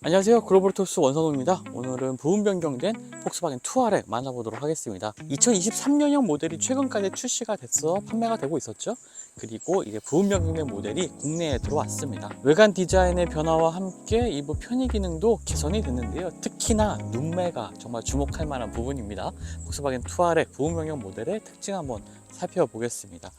안녕하세요, 글로벌토스 원선호입니다. 오늘은 부분 변경된 폭스바겐 투아렉 만나보도록 하겠습니다. 2023년형 모델이 최근까지 출시가 돼서 판매가 되고 있었죠. 그리고 이제 부분 변경된 모델이 국내에 들어왔습니다. 외관 디자인의 변화와 함께 이부 편의 기능도 개선이 됐는데요. 특히나 눈매가 정말 주목할 만한 부분입니다. 폭스바겐 투아렉 부분 변경 모델의 특징 한번 살펴보겠습니다.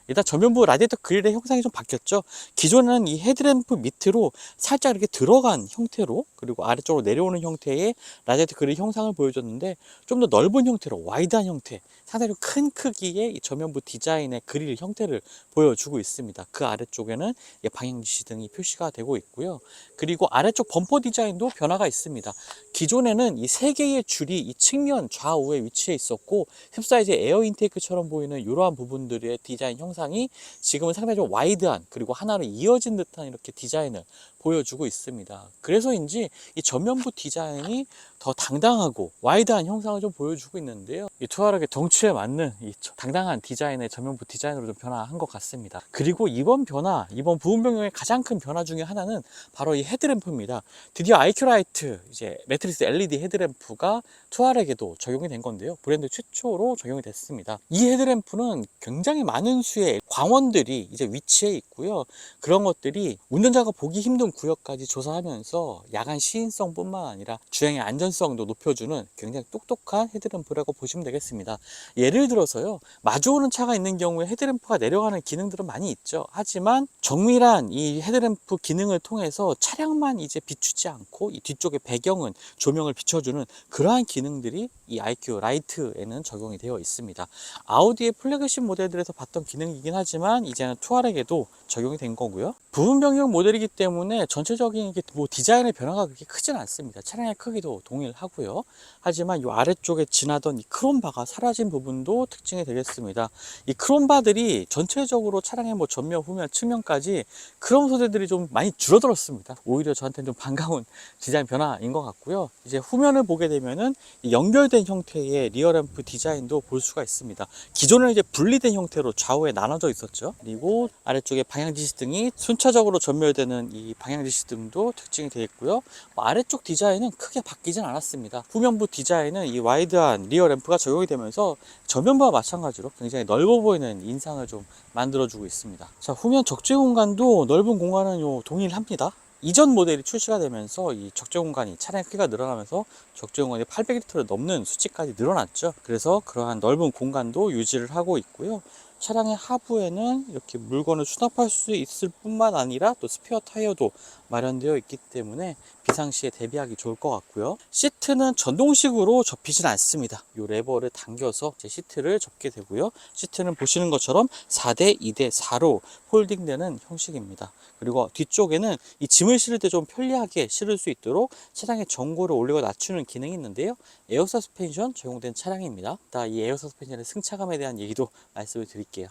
일단 전면부 라디에이터 그릴의 형상이 좀 바뀌었죠. 기존에는 이 헤드램프 밑으로 살짝 이렇게 들어간 형태로, 그리고 아래쪽으로 내려오는 형태의 라디에이터 그릴 형상을 보여줬는데, 좀 더 넓은 형태로 와이드한 형태, 상당히 좀 큰 크기의 이 전면부 디자인의 그릴 형태를 보여주고 있습니다. 그 아래쪽에는 방향 지시등이 표시가 되고 있고요. 그리고 아래쪽 범퍼 디자인도 변화가 있습니다. 기존에는 이 세 개의 줄이 이 측면 좌우에 위치해 있었고, 흡사이즈 에어 인테이크처럼 보이는 이러한 부분들의 디자인 형상이 지금은 상당히 좀 와이드한, 그리고 하나로 이어진 듯한 이렇게 디자인을 보여주고 있습니다. 그래서인지 이 전면부 디자인이 더 당당하고 와이드한 형상을 좀 보여주고 있는데요. 이 투아렉의 덩치에 맞는 이 당당한 디자인의 전면부 디자인으로 좀 변화한 것 같습니다. 그리고 이번 부분 변경의 가장 큰 변화 중에 하나는 바로 이 헤드램프입니다. 드디어 IQ 라이트, 이제 매트리스 LED 헤드램프가 투아렉에도 적용이 된 건데요. 브랜드 최초로 적용이 됐습니다. 이 헤드램프는 굉장히 많은 수의 광원들이 이제 위치해 있고요. 그런 것들이 운전자가 보기 힘든 구역까지 조사하면서 야간 시인성뿐만 아니라 주행의 안전성도 높여주는 굉장히 똑똑한 헤드램프라고 보시면 되겠습니다. 예를 들어서요, 마주오는 차가 있는 경우에 헤드램프가 내려가는 기능들은 많이 있죠. 하지만 정밀한 이 헤드램프 기능을 통해서 차량만 이제 비추지 않고 이 뒤쪽의 배경은 조명을 비춰주는 그러한 기능들이 이 IQ 라이트에는 적용이 되어 있습니다. 아우디의 플래그십 모델들에서 봤던 기능이긴 하지만 이제는 투아렉에도 적용이 된 거고요. 부분 변경 모델이기 때문에 전체적인 디자인의 변화가 그렇게 크진 않습니다. 차량의 크기도 동일하고요. 하지만 이 아래쪽에 지나던 이 크롬바가 사라진 부분도 특징이 되겠습니다. 이 크롬바들이 전체적으로 차량의 전면, 후면, 측면까지 크롬 소재들이 좀 많이 줄어들었습니다. 오히려 저한테는 좀 반가운 디자인 변화인 것 같고요. 이제 후면을 보게 되면은 연결된 형태의 리어램프 디자인도 볼 수가 있습니다. 기존에는 이제 분리된 형태로 좌우에 나눠져 있었죠. 그리고 아래쪽에 방향지시등이 순차적으로 전멸되는 이 방향지시등도 특징이 되어 있고요. 아래쪽 디자인은 크게 바뀌진 않았습니다. 후면부 디자인은 이 와이드한 리어램프가 적용이 되면서 전면부와 마찬가지로 굉장히 넓어 보이는 인상을 좀 만들어주고 있습니다. 자, 후면 적재 공간도 넓은 공간은 동일합니다. 이전 모델이 출시가 되면서 이 적재 공간이, 차량의 크기가 늘어나면서 적재 공간이 800리터를 넘는 수치까지 늘어났죠. 그래서 그러한 넓은 공간도 유지를 하고 있고요. 차량의 하부에는 이렇게 물건을 수납할 수 있을 뿐만 아니라 또 스페어 타이어도 마련되어 있기 때문에 비상시에 대비하기 좋을 것 같고요. 시트는 전동식으로 접히진 않습니다. 이 레버를 당겨서 제 시트를 접게 되고요. 시트는 보시는 것처럼 4대 2대 4로 홀딩되는 형식입니다. 그리고 뒤쪽에는 이 짐을 실을 때 좀 편리하게 실을 수 있도록 차량의 전고를 올리고 낮추는 기능이 있는데요. 에어 서스펜션 적용된 차량입니다. 이 에어 서스펜션의 승차감에 대한 얘기도 말씀을 드릴게요.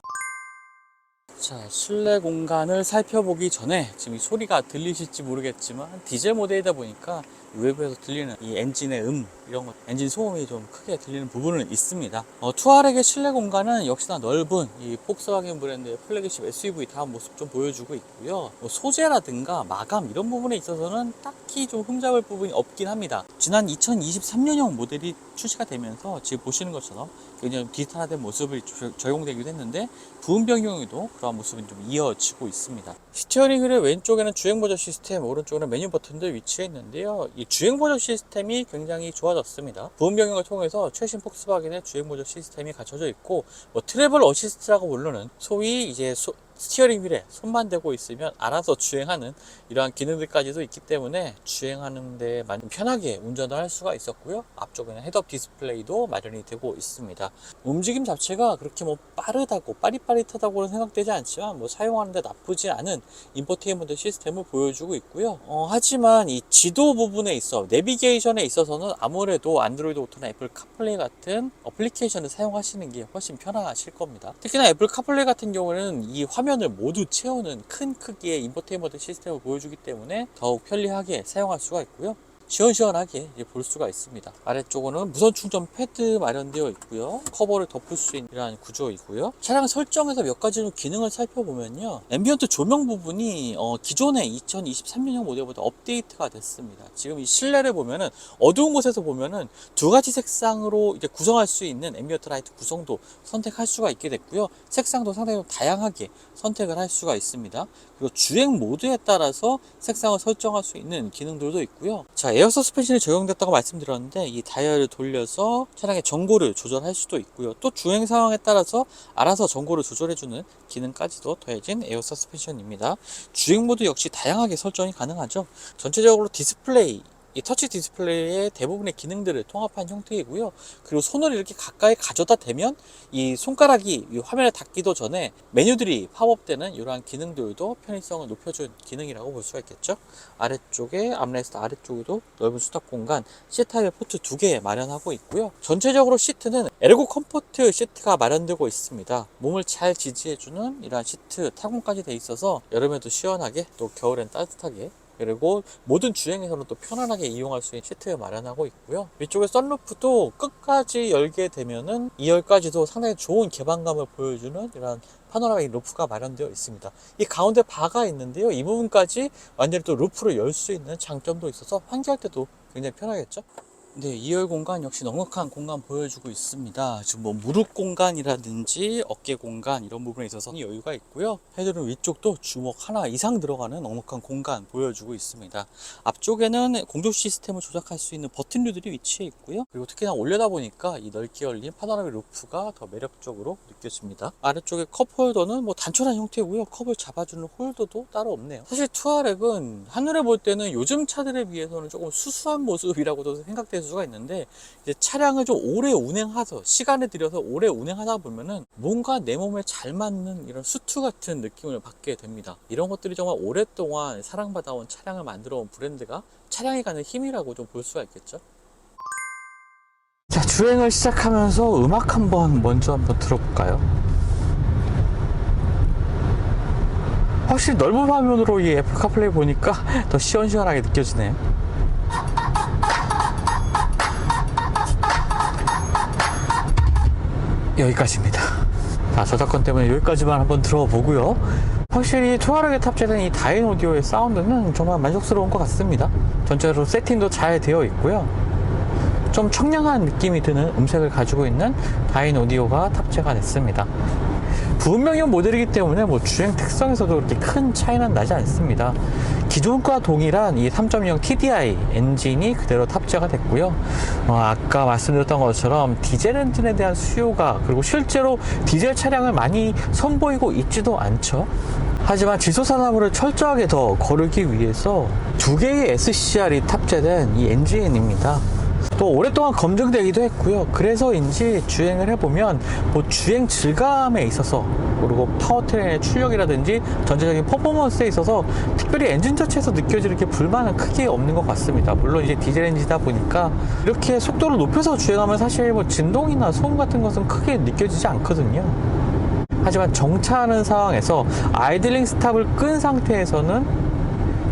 자, 실내 공간을 살펴보기 전에 지금 이 소리가 들리실지 모르겠지만 디젤 모델이다 보니까 외부에서 들리는 이 엔진의 이런 것, 엔진 소음이 좀 크게 들리는 부분은 있습니다. 투아렉의 실내 공간은 역시나 넓은 이 폭스바겐 브랜드의 플래그십 SUV 다운 모습 좀 보여주고 있고요. 소재라든가 마감 이런 부분에 있어서는 딱히 좀 흠잡을 부분이 없긴 합니다. 지난 2023년형 모델이 출시가 되면서 지금 보시는 것처럼 굉장히 디지털화된 모습을 적용되기도 했는데, 부분 변경에도 그러한 모습은 좀 이어지고 있습니다. 스티어링 휠의 왼쪽에는 주행 모드 시스템, 오른쪽에는 메뉴 버튼들 위치해 있는데요. 이 주행 모드 시스템이 굉장히 좋아졌습니다. 부분 변경을 통해서 최신 폭스바겐의 주행 모드 시스템이 갖춰져 있고, 트래블 어시스트라고 부르는 소위 이제 스티어링 휠에 손만 대고 있으면 알아서 주행하는 이러한 기능들까지도 있기 때문에 주행하는데 편하게 운전을 할 수가 있었고요. 앞쪽에는 헤드업 디스플레이도 마련이 되고 있습니다. 움직임 자체가 그렇게 빠르다고 빠릿빠릿하다고는 생각되지 않지만 사용하는데 나쁘지 않은 인포테인먼트 시스템을 보여주고 있고요. 하지만 이 지도 부분에 있어 내비게이션에 있어서는 아무래도 안드로이드 오토나 애플 카플레이 같은 어플리케이션을 사용하시는 게 훨씬 편하실 겁니다. 특히나 애플 카플레이 같은 경우는 이 화면을 모두 채우는 큰 크기의 인포테인먼트 시스템을 보여주기 때문에 더욱 편리하게 사용할 수가 있고요. 시원시원하게 이제 볼 수가 있습니다. 아래쪽은 무선 충전 패드 마련되어 있고요. 커버를 덮을 수 있는 이러한 구조이고요. 차량 설정에서 몇 가지 기능을 살펴보면요. 앰비언트 조명 부분이 기존의 2023년형 모델보다 업데이트가 됐습니다. 지금 이 실내를 보면은 어두운 곳에서 보면은 두 가지 색상으로 이제 구성할 수 있는 앰비언트 라이트 구성도 선택할 수가 있게 됐고요. 색상도 상당히 좀 다양하게 선택을 할 수가 있습니다. 그리고 주행 모드에 따라서 색상을 설정할 수 있는 기능들도 있고요. 자, 에어 서스펜션이 적용됐다고 말씀드렸는데 이 다이얼을 돌려서 차량의 전고를 조절할 수도 있고요. 또 주행 상황에 따라서 알아서 전고를 조절해주는 기능까지도 더해진 에어 서스펜션입니다. 주행 모드 역시 다양하게 설정이 가능하죠. 전체적으로 디스플레이, 이 터치 디스플레이의 대부분의 기능들을 통합한 형태이고요. 그리고 손을 이렇게 가까이 가져다 대면 이 손가락이 이 화면에 닿기도 전에 메뉴들이 팝업되는 이러한 기능들도 편의성을 높여준 기능이라고 볼 수가 있겠죠. 아래쪽에 암레스트 아래쪽에도 넓은 수납 공간, C타입 포트 2개 마련하고 있고요. 전체적으로 시트는 에르고 컴포트 시트가 마련되고 있습니다. 몸을 잘 지지해주는 이러한 시트 타공까지 돼 있어서 여름에도 시원하게 또 겨울엔 따뜻하게, 그리고 모든 주행에서는 또 편안하게 이용할 수 있는 시트를 마련하고 있고요. 위쪽에 썬루프도 끝까지 열게 되면은 2열까지도 상당히 좋은 개방감을 보여주는 이런 파노라믹 루프가 마련되어 있습니다. 이 가운데 바가 있는데요. 이 부분까지 완전히 또 루프를 열 수 있는 장점도 있어서 환기할 때도 굉장히 편하겠죠. 네, 2열 공간 역시 넉넉한 공간 보여주고 있습니다. 지금 뭐 무릎 공간이라든지 어깨 공간 이런 부분에 있어서 여유가 있고요. 헤드룸 위쪽도 주먹 하나 이상 들어가는 넉넉한 공간 보여주고 있습니다. 앞쪽에는 공조 시스템을 조작할 수 있는 버튼류들이 위치해 있고요. 그리고 특히나 올려다 보니까 이 넓게 열린 파노라믹 루프가 더 매력적으로 느껴집니다. 아래쪽에 컵홀더는 뭐 단촐한 형태고요. 컵을 잡아주는 홀더도 따로 없네요. 사실 투아렉은 하늘에 볼 때는 요즘 차들에 비해서는 조금 수수한 모습이라고도 생각될 수가 있는데, 이제 차량을 좀 오래 운행하서 시간을 들여서 오래 운행하다 보면은 뭔가 내 몸에 잘 맞는 이런 수트 같은 느낌을 받게 됩니다. 이런 것들이 정말 오랫동안 사랑받아온 차량을 만들어 온 브랜드가 차량이 가는 힘이라고 좀 볼 수가 있겠죠. 자, 주행을 시작하면서 음악 먼저 한번 들어볼까요? 확실히 넓은 화면으로 이 애플 카플레이 보니까 더 시원시원하게 느껴지네요. 여기까지입니다. 자, 저작권 때문에 여기까지만 한번 들어보고요. 확실히 투아렉에 탑재된 이 다인 오디오의 사운드는 정말 만족스러운 것 같습니다. 전체적으로 세팅도 잘 되어 있고요. 좀 청량한 느낌이 드는 음색을 가지고 있는 다인 오디오가 탑재가 됐습니다. 부분명형 모델이기 때문에 뭐 주행 특성에서도 그렇게 큰 차이는 나지 않습니다. 기존과 동일한 이 3.0 TDI 엔진이 그대로 탑재가 됐고요. 아까 말씀드렸던 것처럼 디젤 엔진에 대한 수요가, 그리고 실제로 디젤 차량을 많이 선보이고 있지도 않죠. 하지만 지소산화물을 철저하게 더 거르기 위해서 두 개의 SCR이 탑재된 이 엔진입니다. 또 오랫동안 검증되기도 했고요. 그래서인지 주행을 해보면 뭐 주행 질감에 있어서, 그리고 파워트레인의 출력이라든지 전체적인 퍼포먼스에 있어서 특별히 엔진 자체에서 느껴질 이렇게 불만은 크게 없는 것 같습니다. 물론 이제 디젤 엔진이다 보니까 이렇게 속도를 높여서 주행하면 사실 뭐 진동이나 소음 같은 것은 크게 느껴지지 않거든요. 하지만 정차하는 상황에서 아이들링 스탑을 끈 상태에서는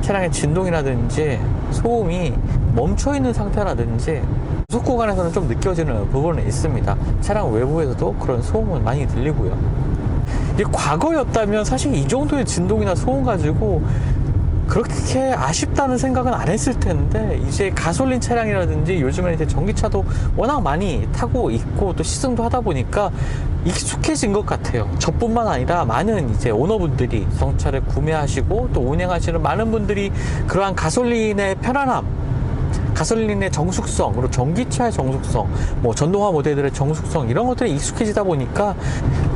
차량의 진동이라든지 소음이 멈춰있는 상태라든지 고속 구간에서는 좀 느껴지는 부분은 있습니다. 차량 외부에서도 그런 소음은 많이 들리고요. 이게 과거였다면 사실 이 정도의 진동이나 소음 가지고 그렇게 아쉽다는 생각은 안 했을 텐데, 이제 가솔린 차량이라든지 요즘에는 이제 전기차도 워낙 많이 타고 있고 또 시승도 하다 보니까 익숙해진 것 같아요. 저뿐만 아니라 많은 이제 오너분들이 자동차를 구매하시고 또 운행하시는 많은 분들이 그러한 가솔린의 편안함, 가솔린의 정숙성, 그리고 전기차의 정숙성, 뭐 전동화 모델들의 정숙성, 이런 것들이 익숙해지다 보니까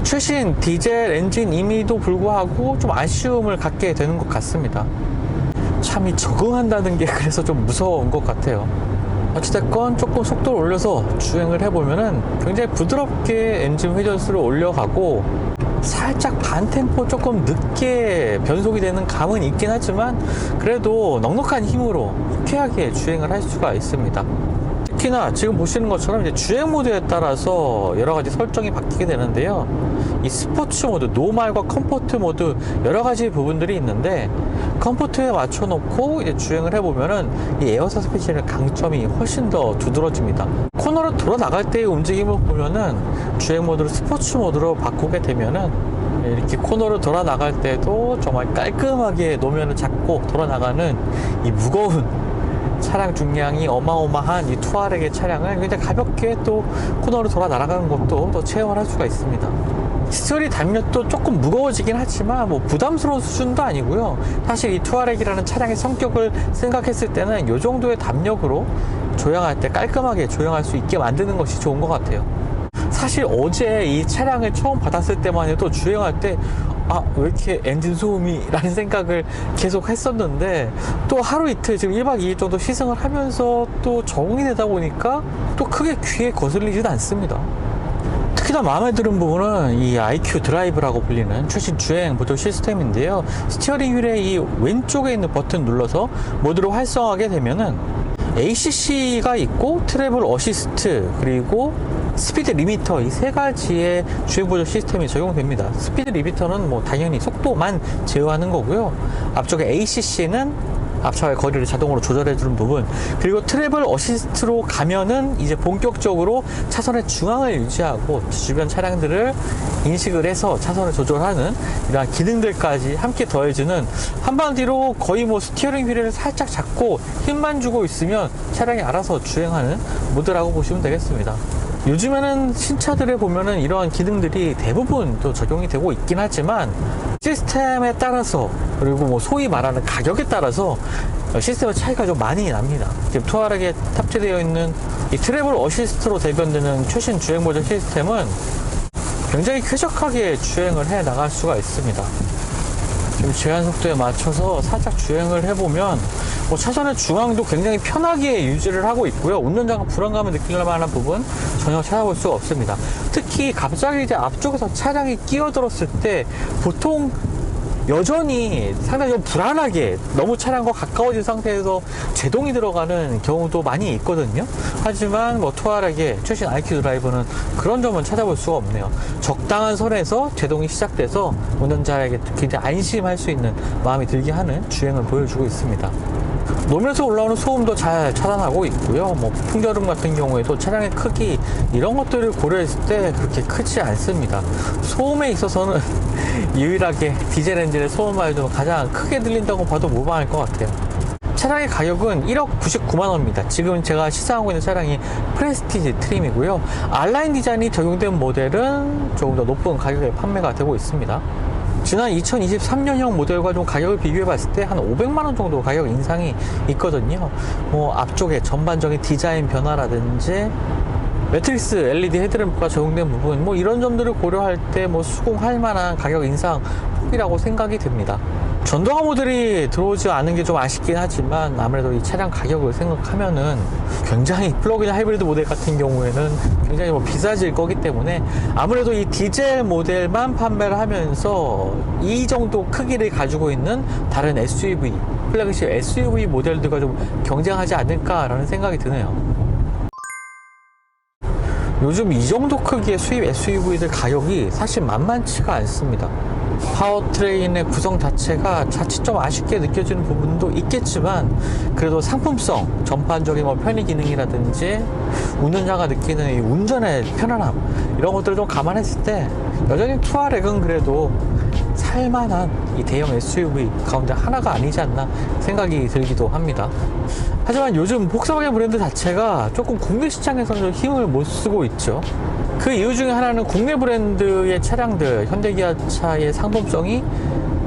최신 디젤 엔진임에도 불구하고 좀 아쉬움을 갖게 되는 것 같습니다. 참 이 적응한다는 게 그래서 좀 무서운 것 같아요. 어찌됐건 조금 속도를 올려서 주행을 해보면은 굉장히 부드럽게 엔진 회전수를 올려가고 살짝 반템포 조금 늦게 변속이 되는 감은 있긴 하지만 그래도 넉넉한 힘으로 호쾌하게 주행을 할 수가 있습니다. 특히나 지금 보시는 것처럼 이제 주행 모드에 따라서 여러 가지 설정이 바뀌게 되는데요. 이 스포츠 모드, 노멀과 컴포트 모드 여러 가지 부분들이 있는데, 컴포트에 맞춰놓고 이제 주행을 해보면은 이 에어 서스펜션의 강점이 훨씬 더 두드러집니다. 코너를 돌아 나갈 때의 움직임을 보면은 주행 모드를 스포츠 모드로 바꾸게 되면은 이렇게 코너를 돌아 나갈 때도 정말 깔끔하게 노면을 잡고 돌아 나가는 이 무거운 차량 중량이 어마어마한 이 투아렉의 차량을 굉장히 가볍게 또 코너를 돌아 날아가는 것도 또 체험을 할 수가 있습니다. 스티어링 담력도 조금 무거워지긴 하지만 뭐 부담스러운 수준도 아니고요. 사실 이 투아렉이라는 차량의 성격을 생각했을 때는 이 정도의 담력으로 조향할 때 깔끔하게 조향할 수 있게 만드는 것이 좋은 것 같아요. 사실 어제 이 차량을 처음 받았을 때만 해도 주행할 때 왜 이렇게 엔진 소음이 라는 생각을 계속 했었는데 또 하루 이틀 지금 1박 2일 정도 시승을 하면서 또 적응이 되다 보니까 또 크게 귀에 거슬리지는 않습니다. 특히나 마음에 드는 부분은 이 IQ 드라이브라고 불리는 최신 주행 보조 시스템인데요. 스티어링 휠의 이 왼쪽에 있는 버튼 눌러서 모드를 활성화하게 되면은 ACC가 있고 트래블 어시스트 그리고 스피드 리미터 이 세 가지의 주행 보조 시스템이 적용됩니다. 스피드 리미터는 뭐 당연히 속도만 제어하는 거고요. 앞쪽에 ACC는 앞차와의 거리를 자동으로 조절해주는 부분, 그리고 트래블 어시스트로 가면은 이제 본격적으로 차선의 중앙을 유지하고 주변 차량들을 인식을 해서 차선을 조절하는 이러한 기능들까지 함께 더해주는, 한마디로 거의 뭐 스티어링 휠을 살짝 잡고 힘만 주고 있으면 차량이 알아서 주행하는 모드라고 보시면 되겠습니다. 요즘에는 신차들에 보면은 이러한 기능들이 대부분 또 적용이 되고 있긴 하지만 시스템에 따라서, 그리고 뭐 소위 말하는 가격에 따라서 시스템의 차이가 좀 많이 납니다. 지금 투아렉에 탑재되어 있는 이 트래블 어시스트로 대변되는 최신 주행 보조 시스템은 굉장히 쾌적하게 주행을 해 나갈 수가 있습니다. 지금 제한 속도에 맞춰서 살짝 주행을 해보면 뭐 차선의 중앙도 굉장히 편하게 유지를 하고 있고요. 운전자가 불안감을 느낄 만한 부분 전혀 찾아볼 수가 없습니다. 특히 갑자기 이제 앞쪽에서 차량이 끼어들었을 때 보통 여전히 상당히 좀 불안하게 너무 차량과 가까워진 상태에서 제동이 들어가는 경우도 많이 있거든요. 하지만 뭐 투아렉의 최신 IQ 드라이브는 그런 점은 찾아볼 수가 없네요. 적당한 선에서 제동이 시작돼서 운전자에게 굉장히 안심할 수 있는 마음이 들게 하는 주행을 보여주고 있습니다. 노면에서 올라오는 소음도 잘 차단하고 있고요. 뭐 풍절음 같은 경우에도 차량의 크기 이런 것들을 고려했을 때 그렇게 크지 않습니다. 소음에 있어서는 유일하게 디젤 엔진의 소음 말도 가장 크게 들린다고 봐도 무방할 것 같아요. 차량의 가격은 1억 99만 원입니다. 지금 제가 시승하고 있는 차량이 프레스티지 트림이고요. R라인 디자인이 적용된 모델은 조금 더 높은 가격에 판매가 되고 있습니다. 지난 2023년형 모델과 좀 가격을 비교해 봤을 때 한 500만원 정도 가격 인상이 있거든요. 뭐 앞쪽에 전반적인 디자인 변화라든지 매트릭스 LED 헤드램프가 적용된 부분, 뭐 이런 점들을 고려할 때 뭐 수긍할 만한 가격 인상 폭이라고 생각이 됩니다. 전동화 모델이 들어오지 않은 게 좀 아쉽긴 하지만 아무래도 이 차량 가격을 생각하면은 굉장히 플러그인 하이브리드 모델 같은 경우에는 굉장히 뭐 비싸질 거기 때문에 아무래도 이 디젤 모델만 판매를 하면서 이 정도 크기를 가지고 있는 다른 SUV, 플래그십 SUV 모델들과 좀 경쟁하지 않을까라는 생각이 드네요. 요즘 이 정도 크기의 수입 SUV들 가격이 사실 만만치가 않습니다. 파워트레인의 구성 자체가 자칫 좀 아쉽게 느껴지는 부분도 있겠지만 그래도 상품성, 전반적인 뭐 편의 기능이라든지 운전자가 느끼는 이 운전의 편안함 이런 것들을 좀 감안했을 때 여전히 투아렉은 그래도 살만한 이 대형 SUV 가운데 하나가 아니지 않나 생각이 들기도 합니다. 하지만 요즘 폭스바겐 브랜드 자체가 조금 국내 시장에서는 좀 힘을 못 쓰고 있죠. 그 이유 중에 하나는 국내 브랜드의 차량들, 현대기아차의 상품성이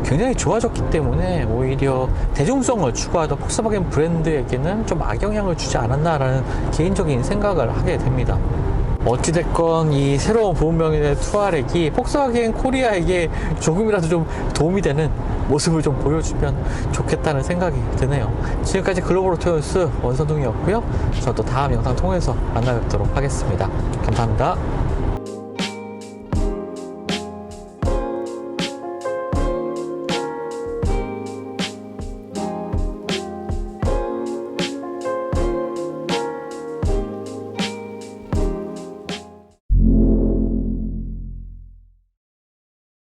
굉장히 좋아졌기 때문에 오히려 대중성을 추구하던 폭스바겐 브랜드에게는 좀 악영향을 주지 않았나라는 개인적인 생각을 하게 됩니다. 어찌됐건 이 새로운 보험명의 투아렉이 폭스바겐 코리아에게 조금이라도 좀 도움이 되는 모습을 좀 보여주면 좋겠다는 생각이 드네요. 지금까지 글로벌 오토뉴스 원선동이었고요. 저는 또 다음 영상 통해서 만나 뵙도록 하겠습니다. 감사합니다.